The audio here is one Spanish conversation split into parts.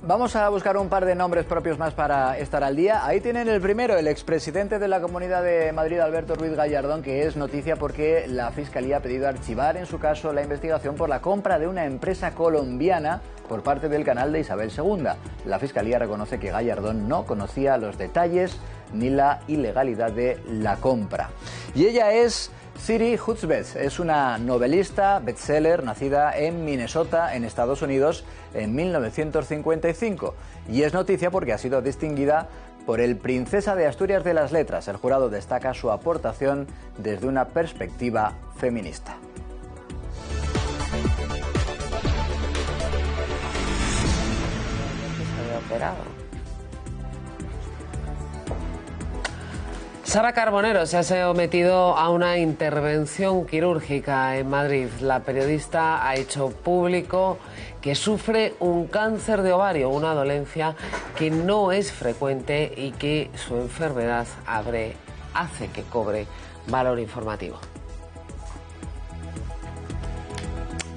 Vamos a buscar un par de nombres propios más para estar al día. Ahí tienen el primero, el expresidente de la Comunidad de Madrid, Alberto Ruiz Gallardón, que es noticia porque la Fiscalía ha pedido archivar en su caso la investigación por la compra de una empresa colombiana por parte del canal de Isabel II. La Fiscalía reconoce que Gallardón no conocía los detalles ni la ilegalidad de la compra. Y ella es Siri Hutbez, es una novelista bestseller nacida en Minnesota, en Estados Unidos, en 1955. Y es noticia porque ha sido distinguida por el Princesa de Asturias de las Letras. El jurado destaca su aportación desde una perspectiva feminista. Sara Carbonero se ha sometido a una intervención quirúrgica en Madrid. La periodista ha hecho público que sufre un cáncer de ovario, una dolencia que no es frecuente y que su enfermedad hace que cobre valor informativo.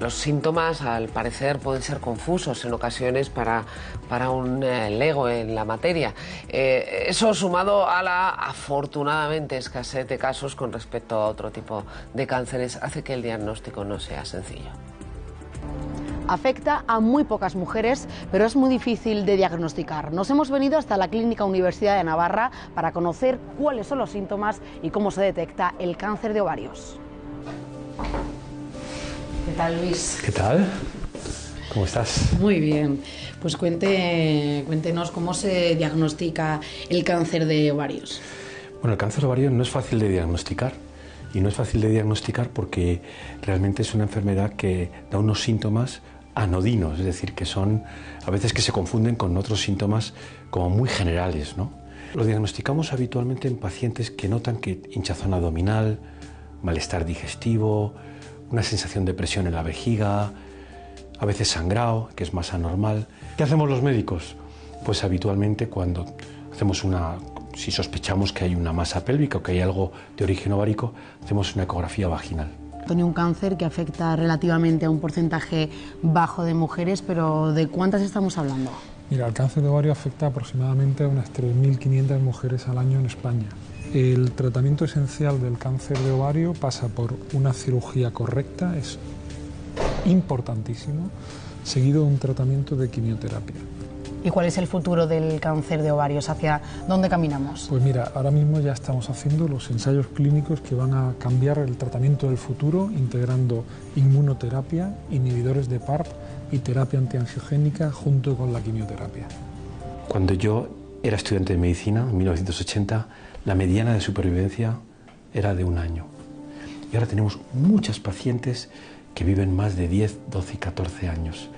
Los síntomas, al parecer, pueden ser confusos en ocasiones para un lego en la materia. Eso, sumado a la afortunadamente escasez de casos con respecto a otro tipo de cánceres, hace que el diagnóstico no sea sencillo. Afecta a muy pocas mujeres, pero es muy difícil de diagnosticar. Nos hemos venido hasta la Clínica Universidad de Navarra para conocer cuáles son los síntomas y cómo se detecta el cáncer de ovarios. ¿Qué tal, Luis? ¿Qué tal? ¿Cómo estás? Muy bien. Pues cuéntenos cómo se diagnostica el cáncer de ovarios. Bueno, el cáncer de ovario no es fácil de diagnosticar. Y no es fácil de diagnosticar porque realmente es una enfermedad que da unos síntomas anodinos, es decir, que son a veces que se confunden con otros síntomas como muy generales, ¿no? Lo diagnosticamos habitualmente en pacientes que notan que hinchazón abdominal, malestar digestivo, una sensación de presión en la vejiga, a veces sangrado, que es más anormal. ¿Qué hacemos los médicos? Pues habitualmente cuando hacemos si sospechamos que hay una masa pélvica o que hay algo de origen ovárico, hacemos una ecografía vaginal. Tiene un cáncer que afecta relativamente a un porcentaje bajo de mujeres, pero ¿de cuántas estamos hablando? Mira, el cáncer de ovario afecta aproximadamente a unas 3.500 mujeres al año en España. El tratamiento esencial del cáncer de ovario pasa por una cirugía correcta, es importantísimo, seguido de un tratamiento de quimioterapia. ¿Y cuál es el futuro del cáncer de ovarios? ¿Hacia dónde caminamos? Pues mira, ahora mismo ya estamos haciendo los ensayos clínicos que van a cambiar el tratamiento del futuro, integrando inmunoterapia, inhibidores de PARP y terapia antiangiogénica junto con la quimioterapia. Cuando yo era estudiante de medicina, en 1980, la mediana de supervivencia era de 1 año. Y ahora tenemos muchas pacientes que viven más de 10, 12 y 14 años.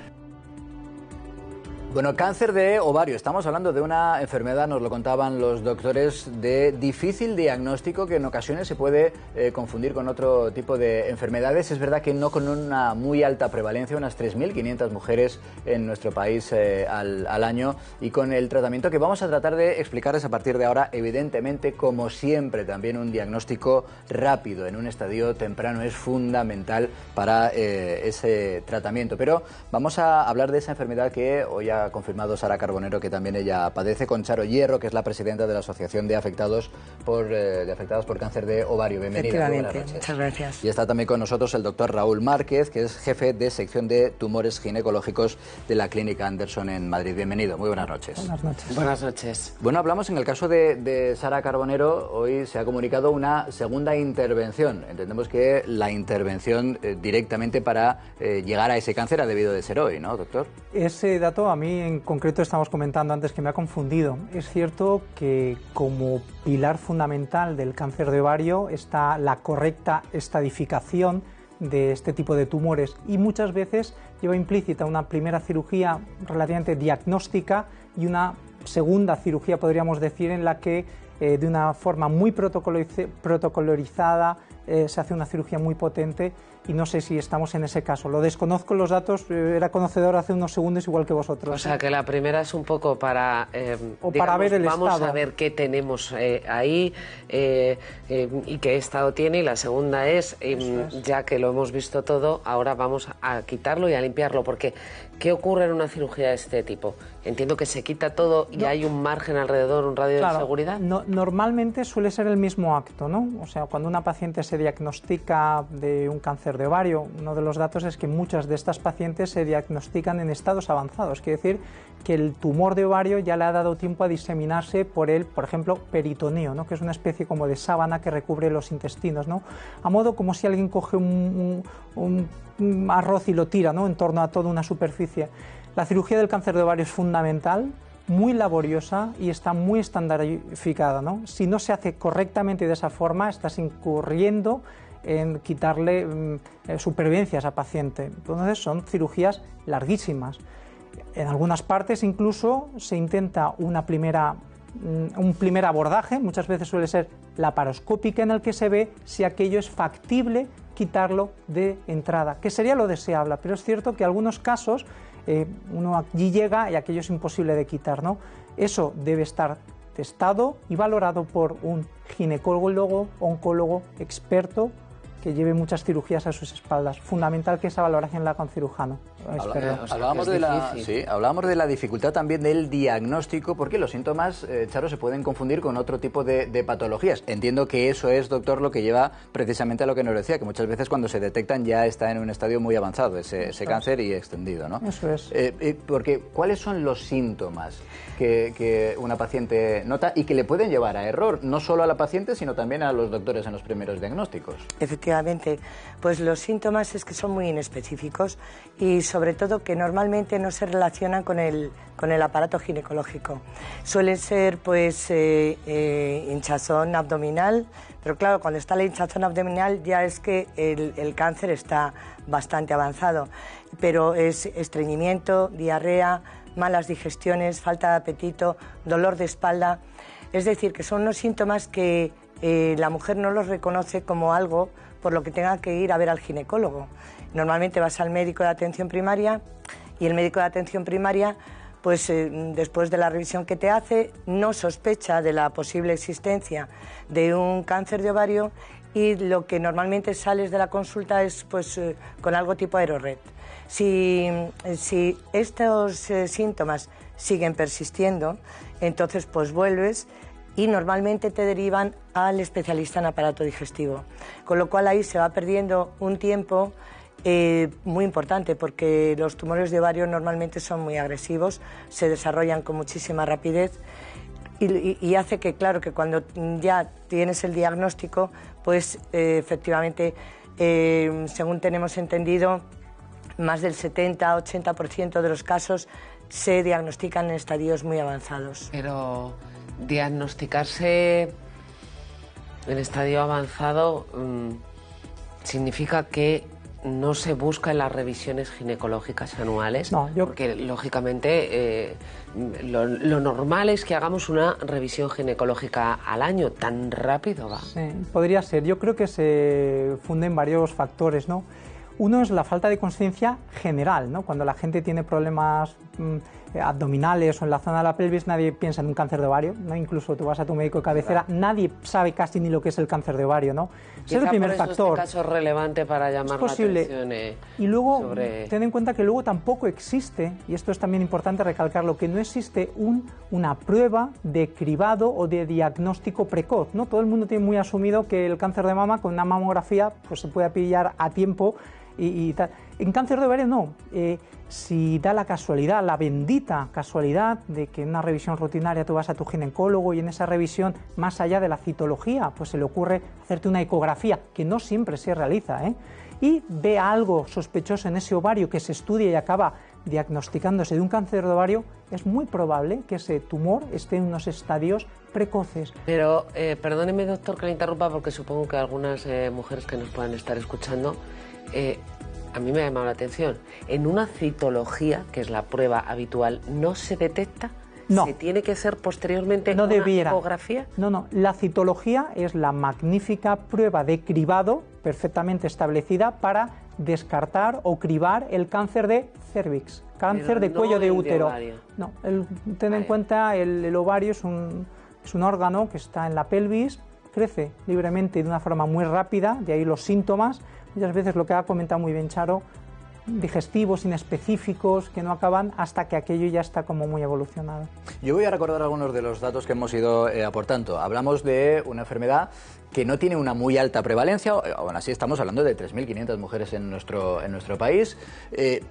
Bueno, cáncer de ovario. Estamos hablando de una enfermedad, nos lo contaban los doctores, de difícil diagnóstico que en ocasiones se puede confundir con otro tipo de enfermedades. Es verdad que no con una muy alta prevalencia, unas 3.500 mujeres en nuestro país al año, y con el tratamiento que vamos a tratar de explicarles a partir de ahora, evidentemente, como siempre, también un diagnóstico rápido en un estadio temprano es fundamental para ese tratamiento. Pero vamos a hablar de esa enfermedad que hoy ha confirmado Sara Carbonero, que también ella padece, con Charo Hierro, que es la presidenta de la Asociación de Afectados por Cáncer de Ovario. Bienvenida. Buenas noches. Muchas gracias. Y está también con nosotros el doctor Raúl Márquez, que es jefe de sección de tumores ginecológicos de la Clínica Anderson en Madrid. Bienvenido. Muy buenas noches. Buenas noches. Buenas noches. Bueno, hablamos en el caso de Sara Carbonero. Hoy se ha comunicado una segunda intervención. Entendemos que la intervención directamente para llegar a ese cáncer ha debido de ser hoy, ¿no, doctor? Ese dato a mí en concreto estamos comentando antes que me ha confundido. Es cierto que como pilar fundamental del cáncer de ovario está la correcta estadificación de este tipo de tumores y muchas veces lleva implícita una primera cirugía relativamente diagnóstica y una segunda cirugía, podríamos decir, en la que de una forma muy protocolarizada se hace una cirugía muy potente, y no sé si estamos en ese caso. Lo desconozco los datos, era conocedor hace unos segundos igual que vosotros. O sea, que la primera es un poco para, para ver el vamos estado. A ver qué tenemos ahí y qué estado tiene, y la segunda es, ya que lo hemos visto todo, ahora vamos a quitarlo y a limpiarlo, porque ¿Qué ocurre en una cirugía de este tipo? Entiendo que se quita todo y hay un margen alrededor, un radio de seguridad. Normalmente suele ser el mismo acto, ¿no? O sea, cuando una paciente se diagnostica de un cáncer de ovario, uno de los datos es que muchas de estas pacientes se diagnostican en estados avanzados. Quiere decir que el tumor de ovario ya le ha dado tiempo a diseminarse por el, por ejemplo, peritoneo, ¿no? Que es una especie como de sábana que recubre los intestinos, ¿no? A modo como si alguien coge un arroz y lo tira, ¿no? En torno a toda una superficie. La cirugía del cáncer de ovario es fundamental, muy laboriosa y está muy estandarizada, ¿no? Si no se hace correctamente de esa forma, estás incurriendo en quitarle supervivencia a esa paciente. Entonces son cirugías larguísimas. En algunas partes incluso se intenta un primer abordaje, muchas veces suele ser laparoscópica, en el que se ve si aquello es factible quitarlo de entrada, que sería lo deseable, pero es cierto que en algunos casos uno allí llega y aquello es imposible de quitar, ¿no? Eso debe estar testado y valorado por un ginecólogo, oncólogo experto que lleve muchas cirugías a sus espaldas. Fundamental que esa valoración la haga un cirujano. Hablábamos de la dificultad también del diagnóstico, porque los síntomas, Charo, se pueden confundir con otro tipo de patologías. Entiendo que eso es, doctor, lo que lleva precisamente a lo que nos decía, que muchas veces cuando se detectan ya está en un estadio muy avanzado ese cáncer y extendido, ¿no? Eso es. Porque, ¿cuáles son los síntomas que una paciente nota y que le pueden llevar a error, no solo a la paciente, sino también a los doctores en los primeros diagnósticos? Efectivamente, pues los síntomas es que son muy inespecíficos y sobre todo que normalmente no se relacionan con el aparato ginecológico. Suelen ser pues hinchazón abdominal, pero claro, cuando está la hinchazón abdominal ya es que el cáncer está bastante avanzado, pero es estreñimiento, diarrea, malas digestiones, falta de apetito, dolor de espalda, es decir, que son unos síntomas que la mujer no los reconoce como algo por lo que tenga que ir a ver al ginecólogo. Normalmente vas al médico de atención primaria y el médico de atención primaria, pues después de la revisión que te hace, no sospecha de la posible existencia de un cáncer de ovario y lo que normalmente sales de la consulta es pues con algo tipo Aerored. Si estos síntomas siguen persistiendo, entonces pues vuelves y normalmente te derivan al especialista en aparato digestivo. Con lo cual ahí se va perdiendo un tiempo muy importante, porque los tumores de ovario normalmente son muy agresivos, se desarrollan con muchísima rapidez y hace que, claro, que cuando ya tienes el diagnóstico, pues efectivamente, según tenemos entendido, más del 70-80% de los casos se diagnostican en estadios muy avanzados. Pero diagnosticarse en estadio avanzado significa que no se busca en las revisiones ginecológicas anuales, porque lógicamente lo normal es que hagamos una revisión ginecológica al año. ¿Tan rápido va? Sí, podría ser. Yo creo que se funden varios factores, ¿no? Uno es la falta de conciencia general, ¿no? Cuando la gente tiene problemas abdominales o en la zona de la pelvis, nadie piensa en un cáncer de ovario, ¿no? Incluso tú vas a tu médico de cabecera, nadie sabe casi ni lo que es el cáncer de ovario, ¿no? Ese es el primer factor. Este caso es relevante para llamar la atención. Y luego, ten en cuenta que luego tampoco existe, y esto es también importante recalcarlo, que no existe una prueba de cribado o de diagnóstico precoz, ¿no? Todo el mundo tiene muy asumido que el cáncer de mama con una mamografía pues se puede pillar a tiempo y tal. En cáncer de ovario no. Si da la casualidad, la bendita casualidad de que en una revisión rutinaria tú vas a tu ginecólogo y en esa revisión, más allá de la citología, pues se le ocurre hacerte una ecografía, que no siempre se realiza, y ve algo sospechoso en ese ovario que se estudia y acaba diagnosticándose de un cáncer de ovario, es muy probable que ese tumor esté en unos estadios precoces. Pero, perdóneme, doctor, que le interrumpa, porque supongo que algunas mujeres que nos puedan estar escuchando, a mí me ha llamado la atención. En una citología, que es la prueba habitual, ¿no se detecta? No. ¿Se tiene que hacer posteriormente una ecografía? No. La citología es la magnífica prueba de cribado perfectamente establecida para descartar o cribar el cáncer de cervix, cáncer de cuello de útero. No, ten en cuenta, el ovario es un órgano que está en la pelvis, crece libremente de una forma muy rápida, de ahí los síntomas. Muchas veces, lo que ha comentado muy bien Charo, digestivos inespecíficos que no acaban hasta que aquello ya está como muy evolucionado. Yo voy a recordar algunos de los datos que hemos ido aportando. Hablamos de una enfermedad que no tiene una muy alta prevalencia, aún así estamos hablando de 3.500 mujeres en nuestro país,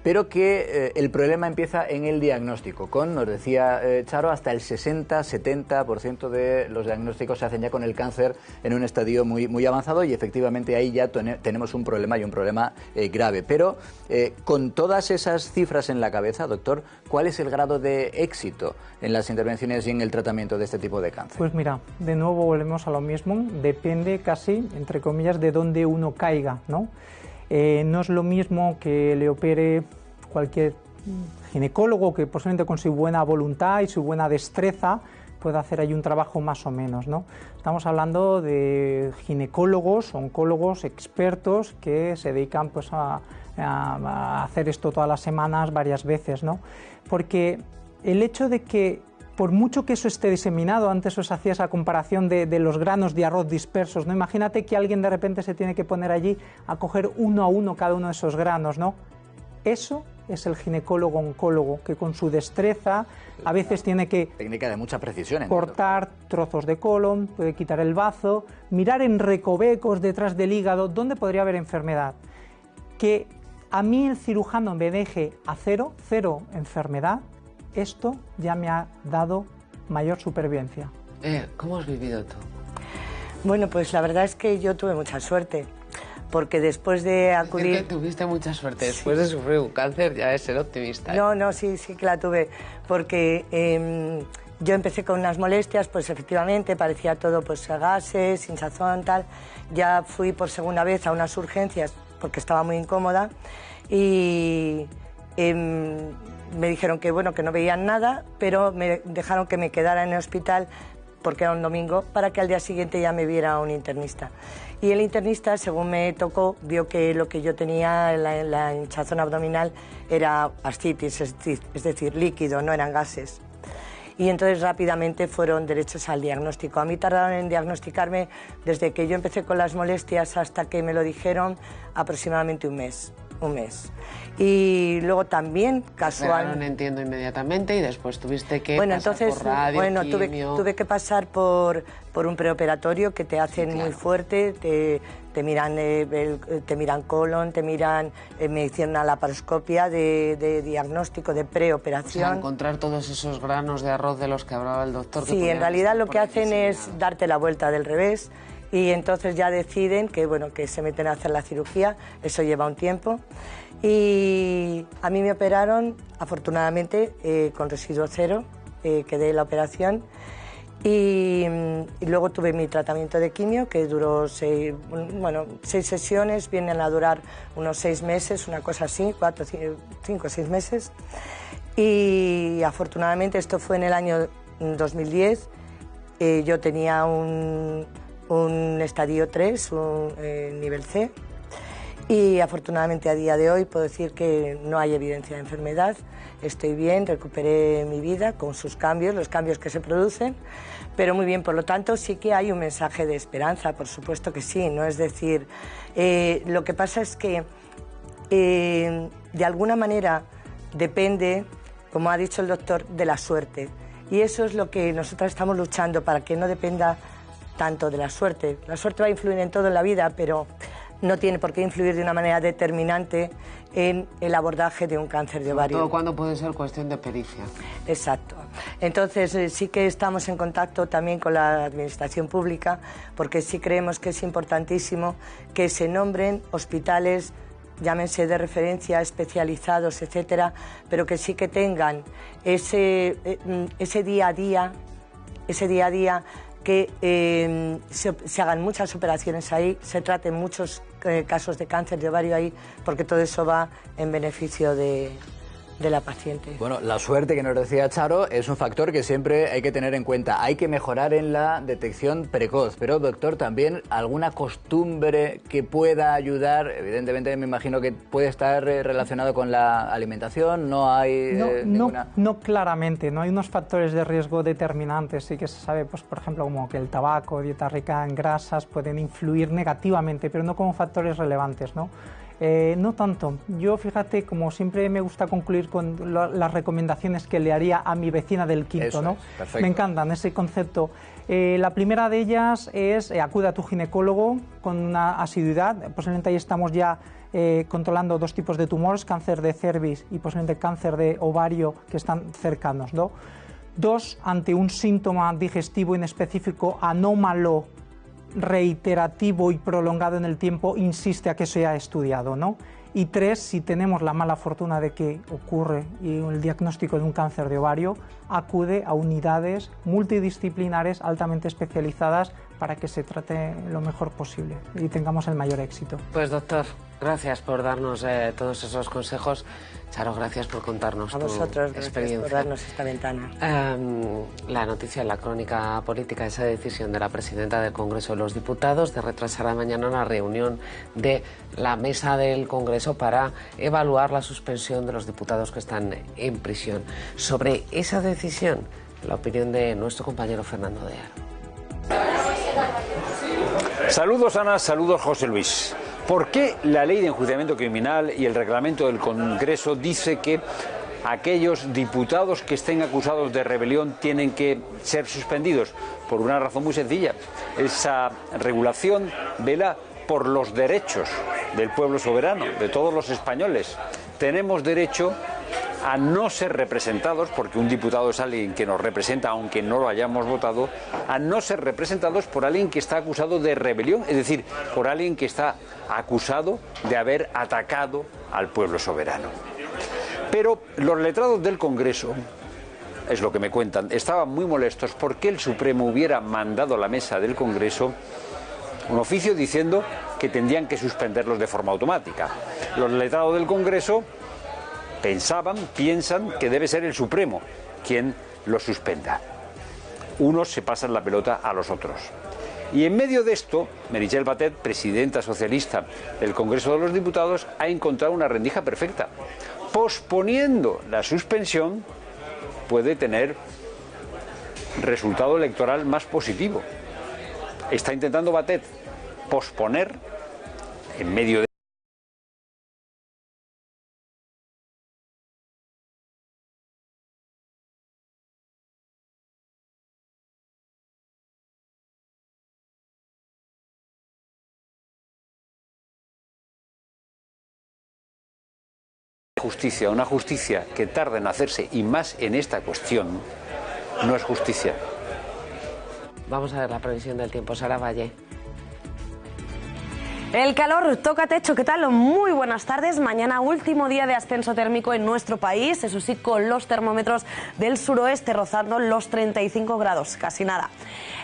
pero que el problema empieza en el diagnóstico, nos decía Charo, hasta el 60-70% de los diagnósticos se hacen ya con el cáncer en un estadio muy avanzado, y efectivamente ahí ya tenemos un problema, y un problema grave. Pero con todas esas cifras en la cabeza, doctor, ¿cuál es el grado de éxito en las intervenciones y en el tratamiento de este tipo de cáncer? Pues mira, de nuevo volvemos a lo mismo, depende casi, entre comillas, de dónde uno caiga, ¿no? No es lo mismo que le opere cualquier ginecólogo que posiblemente con su buena voluntad y su buena destreza pueda hacer ahí un trabajo más o menos, ¿no? Estamos hablando de ginecólogos, oncólogos, expertos que se dedican pues a hacer esto todas las semanas, varias veces, ¿no? Porque el hecho de que por mucho que eso esté diseminado, antes os hacía esa comparación de los granos de arroz dispersos, ¿no? Imagínate que alguien de repente se tiene que poner allí a coger uno a uno cada uno de esos granos, ¿no? Eso es el ginecólogo oncólogo, que con su destreza a veces tiene que... Técnica de mucha precisión. Cortar trozos de colon, puede quitar el bazo, mirar en recovecos detrás del hígado, ¿dónde podría haber enfermedad? Que a mí el cirujano me deje a cero enfermedad, esto ya me ha dado mayor supervivencia. ¿Cómo has vivido tú? Bueno, pues la verdad es que yo tuve mucha suerte, porque después de acudir... Es que tuviste mucha suerte, después de sufrir un cáncer ya es ser optimista. No, sí que la tuve, porque yo empecé con unas molestias, pues efectivamente parecía todo pues gases, hinchazón, tal. Ya fui por segunda vez a unas urgencias porque estaba muy incómoda y... me dijeron que bueno, que no veían nada, pero me dejaron que me quedara en el hospital porque era un domingo, para que al día siguiente ya me viera un internista. Y el internista, según me tocó, vio que lo que yo tenía, la hinchazón abdominal, era ascitis, es decir, líquido, no eran gases. Y entonces rápidamente fueron derechos al diagnóstico. A mí tardaron en diagnosticarme, desde que yo empecé con las molestias hasta que me lo dijeron, aproximadamente un mes. Y luego también casual. No entiendo inmediatamente y después tuviste que bueno, pasar entonces, por radio, bueno, quimio. tuve que pasar por un preoperatorio que te hacen muy fuerte, te miran colon, te miran, me hicieron una laparoscopia de diagnóstico de preoperación. O sea, encontrar todos esos granos de arroz de los que hablaba el doctor. Sí, en realidad lo que hacen es darte la vuelta del revés. Y entonces ya deciden que, bueno, que se meten a hacer la cirugía, eso lleva un tiempo. Y a mí me operaron, afortunadamente, con residuo cero, quedé en la operación. Y luego tuve mi tratamiento de quimio, que duró 6 sesiones, vienen a durar unos 6 meses, una cosa así, 5 o 6 meses. Y afortunadamente esto fue en el año 2010, yo tenía un estadio 3, un nivel C, y afortunadamente a día de hoy puedo decir que no hay evidencia de enfermedad, estoy bien, recuperé mi vida con sus cambios, los cambios que se producen, pero muy bien, por lo tanto sí que hay un mensaje de esperanza, por supuesto que sí, no es decir, lo que pasa es que de alguna manera depende, como ha dicho el doctor, de la suerte, y eso es lo que nosotras estamos luchando para que no dependa tanto de la suerte. La suerte va a influir en todo en la vida, pero no tiene por qué influir de una manera determinante en el abordaje de un cáncer de ovario. Todo cuando puede ser cuestión de pericia. Exacto. Entonces sí que estamos en contacto también con la administración pública, porque sí creemos que es importantísimo que se nombren hospitales, llámense de referencia, especializados, etcétera, pero que sí que tengan ese día a día, que se hagan muchas operaciones ahí, se traten muchos casos de cáncer de ovario ahí, porque todo eso va en beneficio de la paciente. Bueno, la suerte que nos decía Charo es un factor que siempre hay que tener en cuenta. Hay que mejorar en la detección precoz, pero doctor, también alguna costumbre que pueda ayudar, evidentemente me imagino que puede estar relacionado con la alimentación, no hay ninguna... No claramente, no hay unos factores de riesgo determinantes, sí que se sabe, pues por ejemplo, como que el tabaco, dieta rica en grasas pueden influir negativamente, pero no como factores relevantes, ¿no? No tanto. Yo, fíjate, como siempre me gusta concluir con las recomendaciones que le haría a mi vecina del quinto, Eso ¿no? es, Me encantan ese concepto. La primera de ellas es acude a tu ginecólogo con una asiduidad. Posiblemente ahí estamos ya controlando 2 tipos de tumores, cáncer de cervix y posiblemente cáncer de ovario, que están cercanos, ¿no? 2, ante un síntoma digestivo inespecífico anómalo, reiterativo y prolongado en el tiempo, insiste a que sea estudiado, ¿no? Y 3, si tenemos la mala fortuna de que ocurre el diagnóstico de un cáncer de ovario, acude a unidades multidisciplinares altamente especializadas para que se trate lo mejor posible y tengamos el mayor éxito. Pues doctor, gracias por darnos todos esos consejos. Charo, gracias por contarnos a tu vosotros, experiencia. gracias por darnos esta ventana. La noticia en la crónica política, esa decisión de la presidenta del Congreso de los Diputados de retrasar a mañana la reunión de la mesa del Congreso para evaluar la suspensión de los diputados que están en prisión. Sobre esa decisión, la opinión de nuestro compañero Fernando de Aro. Saludos Ana, saludos José Luis. ¿Por qué la ley de enjuiciamiento criminal y el reglamento del Congreso dice que aquellos diputados que estén acusados de rebelión tienen que ser suspendidos? Por una razón muy sencilla. Esa regulación vela por los derechos del pueblo soberano, de todos los españoles. Tenemos derecho a no ser representados, porque un diputado es alguien que nos representa aunque no lo hayamos votado, a no ser representados por alguien que está acusado de rebelión, es decir, por alguien que está acusado de haber atacado al pueblo soberano. Pero los letrados del Congreso, es lo que me cuentan, estaban muy molestos porque el Supremo hubiera mandado a la mesa del Congreso un oficio diciendo que tendrían que suspenderlos de forma automática. Los letrados del Congreso piensan que debe ser el Supremo quien los suspenda. Unos se pasan la pelota a los otros. Y en medio de esto, Meritxell Batet, presidenta socialista del Congreso de los Diputados, ha encontrado una rendija perfecta. Posponiendo la suspensión puede tener resultado electoral más positivo. Está intentando Batet posponer en medio de justicia, una justicia que tarda en hacerse, y más en esta cuestión, no es justicia. Vamos a ver la previsión del tiempo. Sara Valle. El calor toca techo, ¿qué tal? Muy buenas tardes. Mañana último día de ascenso térmico en nuestro país, eso sí, con los termómetros del suroeste rozando los 35 grados, casi nada.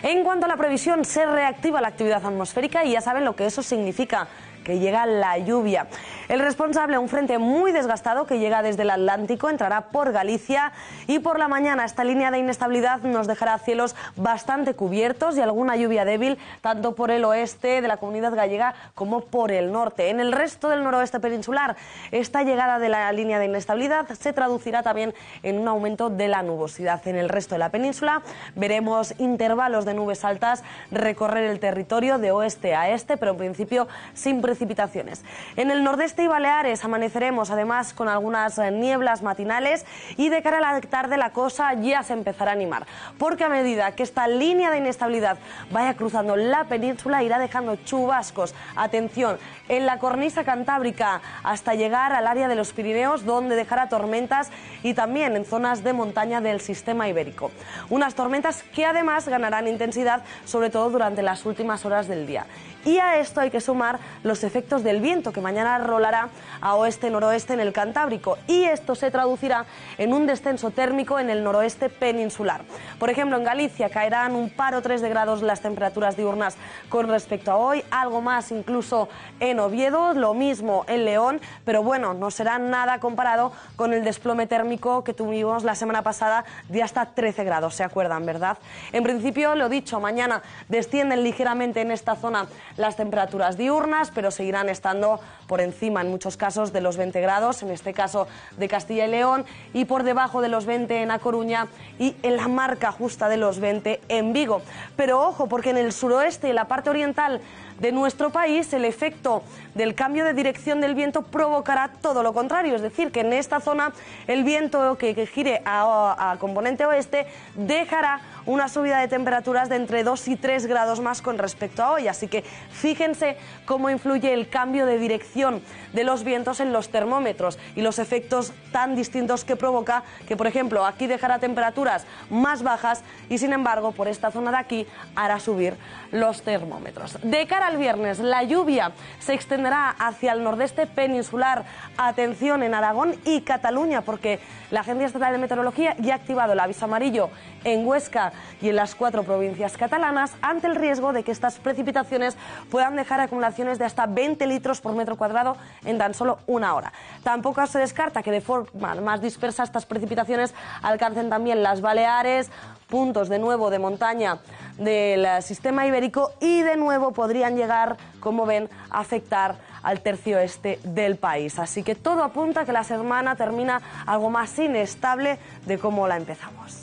En cuanto a la previsión, se reactiva la actividad atmosférica y ya saben lo que eso significa, que llega la lluvia. El responsable, un frente muy desgastado que llega desde el Atlántico, entrará por Galicia y por la mañana esta línea de inestabilidad nos dejará cielos bastante cubiertos y alguna lluvia débil tanto por el oeste de la Comunidad Gallega como por el norte. En el resto del noroeste peninsular, esta llegada de la línea de inestabilidad se traducirá también en un aumento de la nubosidad. En el resto de la península veremos intervalos de nubes altas recorrer el territorio de oeste a este, pero en principio sin precipitaciones. En el nordeste y Baleares amaneceremos además con algunas nieblas matinales y de cara a la tarde la cosa ya se empezará a animar, porque a medida que esta línea de inestabilidad vaya cruzando la península irá dejando chubascos, atención, en la cornisa cantábrica hasta llegar al área de los Pirineos, donde dejará tormentas, y también en zonas de montaña del sistema ibérico. Unas tormentas que además ganarán intensidad sobre todo durante las últimas horas del día. Y a esto hay que sumar los efectos del viento, que mañana rolará a oeste-noroeste en el Cantábrico, y esto se traducirá en un descenso térmico en el noroeste peninsular. Por ejemplo, en Galicia caerán un par o 3 de grados las temperaturas diurnas con respecto a hoy, algo más incluso en Oviedo, lo mismo en León, pero bueno, no será nada comparado con el desplome térmico que tuvimos la semana pasada de hasta 13 grados, ¿se acuerdan, verdad? En principio, lo dicho, mañana descienden ligeramente en esta zona las temperaturas diurnas, pero seguirán estando por encima en muchos casos de los 20 grados, en este caso de Castilla y León, y por debajo de los 20 en A Coruña y en la marca justa de los 20 en Vigo. Pero ojo, porque en el suroeste y la parte oriental de nuestro país, el efecto del cambio de dirección del viento provocará todo lo contrario, es decir, que en esta zona el viento que gire a componente oeste dejará una subida de temperaturas de entre 2 y 3 grados más con respecto a hoy. Así que fíjense cómo influye el cambio de dirección de los vientos en los termómetros y los efectos tan distintos que provoca, que por ejemplo aquí dejará temperaturas más bajas y sin embargo por esta zona de aquí hará subir los termómetros. De cara al viernes, la lluvia se extenderá hacia el nordeste peninsular. Atención en Aragón y Cataluña, porque la Agencia Estatal de Meteorología ya ha activado el aviso amarillo en Huesca y en las 4 provincias catalanas ante el riesgo de que estas precipitaciones puedan dejar acumulaciones de hasta 20 litros por metro cuadrado en tan solo una hora. Tampoco se descarta que de forma más dispersa estas precipitaciones alcancen también las Baleares, puntos de nuevo de montaña del sistema ibérico y de nuevo podrían llegar, como ven, a afectar al tercio este del país. Así que todo apunta a que la semana termina algo más inestable de cómo la empezamos.